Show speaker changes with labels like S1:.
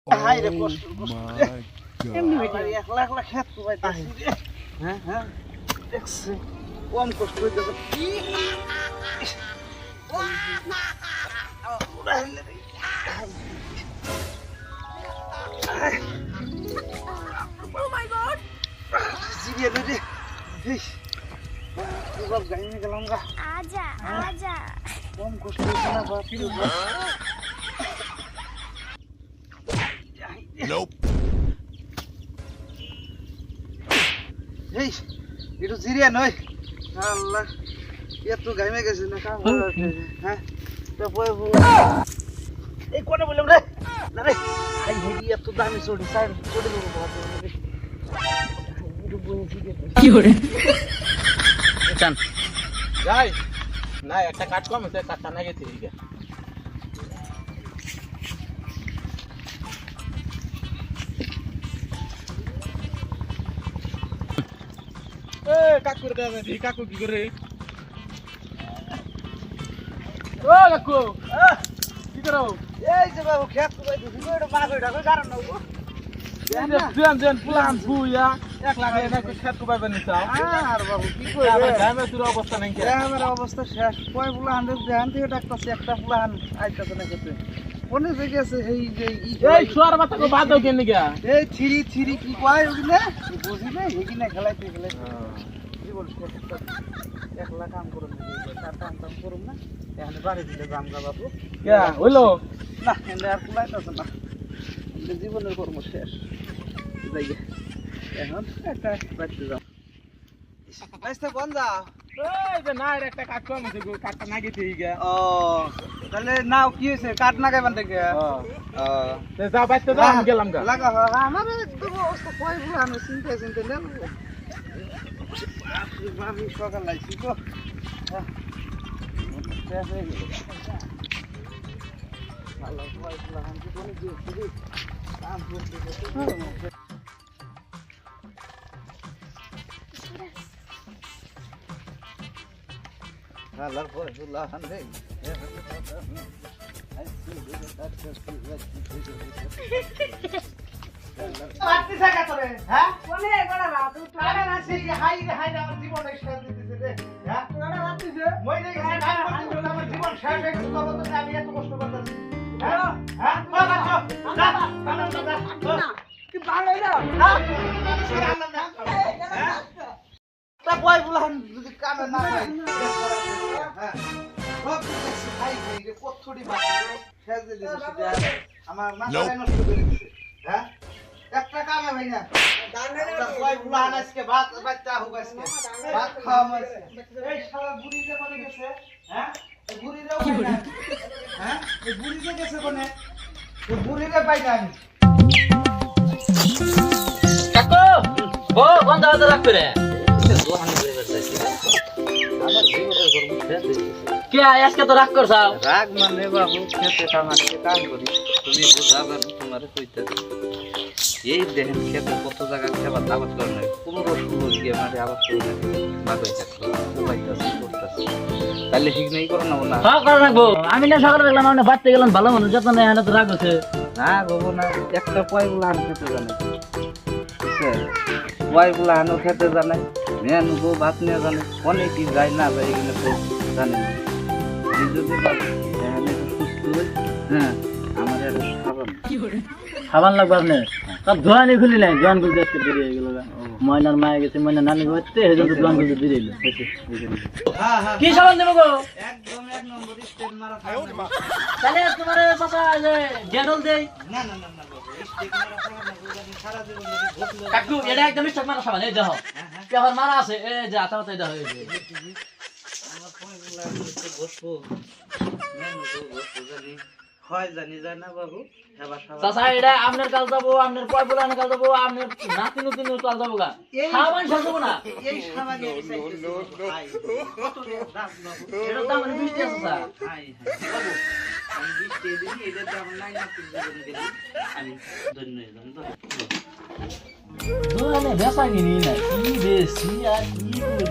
S1: High রে কষ্ট কষ্ট এমনি হইছে একলা একলা খেত পাইতাছি রে হ্যাঁ হ্যাঁ দেখছে কম কষ্ট হইতেছে Oh my god! জিরিয়ে রে বাপ গাইনে গেলাম গা
S2: आजा आजा
S1: কম কষ্ট হইছে না বাপ
S3: Nope.
S1: এই একটু জিরিয়া নয় আল্লাহ এত গাইমে গেছে না কাম হ্যাঁ তো বই এই কোনে বললাম রে না রে আই হেডি এত দামি চড়ি সাইড চড়ি দেবো বাবা
S4: কি করে
S5: চান যাই না একটা কাট কম হইছে কাটটা না গেছে ঠিক আছে এ কাকু রে দেবে দি কাকু কি করে ও কাকু কি করো
S1: এই যে বাবু খেত পাইতেছি ওটা মা কইটা কই কারণ না গো
S5: দেন প্লান বুয়া এক লাখ টাকা খেত কো পাবেন নিছাও
S1: আর বাবু কি কই
S5: আমার গ্রামে তোর অবস্থা নাই কে
S1: আমার অবস্থা শেষ কয় বুলা হান্ডে ধ্যান দিয়ে ডাকতাছি একটা বুলা হান আইতাছে না কেতে কোনে জায়গা আছে এই যে
S5: এই সোয়ার মাথা কো বাদ দাও কেন গা
S1: এই থ্রি থ্রি কি কয় ওগুলা বুঝি না এগিনা খেলাইতে জীবন একলা কাম করুন তার কাম করুন না এখানে বাড়ি দিলে জাম গা বাবু
S5: কে হইলো
S1: না এনে আর কুলাইতাছে না জীবনের কর্ম শেষ যাই এখন একটা বাড়িতে যাও বাইসটা কোন যাও
S5: এই যে না এর একটা কাট কম হইছে গো কাটটা না গেছে গা
S1: ও তাহলে নাও কি হইছে কাট না গাইবান থেকে
S5: তে যাও বাইতে দাও আমি গেলাম গা
S1: লাগা আমার একদম অবস্থা কই বুলা আমি চিন্তা চিন্তা নেন বাবু সকাল লাইছি তো ভালো কই বুলা আমি কোন দিই কাম করতে Halar boy bulahan hey. Parti saga tore, ha?
S2: কোনে কোনা বাবু
S1: Ara na sei hai আমার জীবন শেষ দিতেছে রে, হ্যাঁ?
S2: তোরা রাতিছে
S1: মই দেখি কাম করতে বলে আমার জীবন শেষ হয়ে গেছে তবে তো আমি এত কষ্ট করতেছি। হ্যাঁ? হ্যাঁ? যা
S2: না কি ভালো না
S1: হ্যাঁ? তা বয় বলান যদি কামে না হয় হ্যাঁ সব কিছু খাই খাই রে কতড়ি বাকি শেষ দিয়ে দিছে আমার মাথা নষ্ট করে দিছে হ্যাঁ একটা কামে ভাই না বয় বলান আজকে ভাত বাচ্চা হোক আজকে ভাত খাওয়া হইছে এই শালা বুড়ি যে কোনে গেছে হ্যাঁ এই বুড়ি রে পাই না হ্যাঁ এই বুড়ি যে গেছে কোনে এই বুড়ি রে পাই না আমি
S4: কাকু বো কোন দাদা রাখ করে কে আজকে তো রাগ করছাও
S1: রাগ মানে বাবু খেতে কামাচ্ছে কাম করি তুমি বুঝাবার তোমার কইতে এই দেখেন খেতে কত জায়গা খেবার আবাদ করে নাই 15-16 গিয়ে মাঠে আবাদ করে বাগাই থাকতো উপাইতাছি করতেছি তাহলে ঠিক নেই করো না না
S4: হ্যাঁ করে রাখবো আমি না সকালে দেখলাম আপনি বাড়তে গেলেন ভালো মানুষ যত না এখানে তো রাগ হচ্ছে
S1: না গো না একটা পয়গুলো আন খেতে জানে বুঝছে পয়গুলো আনো খেতে জানে মেন গো ভাত নিয়ে জানে অনেক কি যায় না যায় এখানে তো জানে না এই যদি বাবু এখানে সুস্থ হই হ্যাঁ আমার এটা খাবার
S4: খাবার লাগবে আপনি সব ধোয়ানি খুলি নাই জোয়ান গুলতে আজকে দেরি হয়ে গেল ময়নার মায়া গেছে ময়না নানি ঘুরতে এই জন্য জোয়ান গুলতে দেরি হলো
S1: হ্যাঁ হ্যাঁ
S4: কি সাবান দেবো গো
S1: একদম এক নম্বর স্টেপ মারা
S4: তাহলে তোমার পাশা যে ডেটল দেই
S1: না না না না বাবু স্টেপ মারা খাওয়া না আমি সারা জীবন ধরে ঘটলো
S4: কাকু এটা একদম স্টক মারা সাবান এই দেখো কি আবার মারা আছে এই যে আতা আতা দেখো এই যে
S1: আমার পয়গুলো একটু বসবো মেন গো বসবো জানি হয় জানি যায় না বাবু খাবার খাবার
S4: চাচা এটা আপনার কাল যাবো আপনার পয় বলে কাল যাবো আপনার নাতি নতুন কাল যাবো গা খাওয়ান শেষ হবো না
S1: এই সামান্য ভাই কত দাম বাবু
S4: এটার দাম মানে 20 টাকা স্যার
S1: হাই হাই বাবু আমি 20 টাকা দিই এটার দাম নাই না তুই জীবন গেলি আমি ধন্যবাদ
S4: দোকানে বেচা কিনি না কি বেশি আর কি করি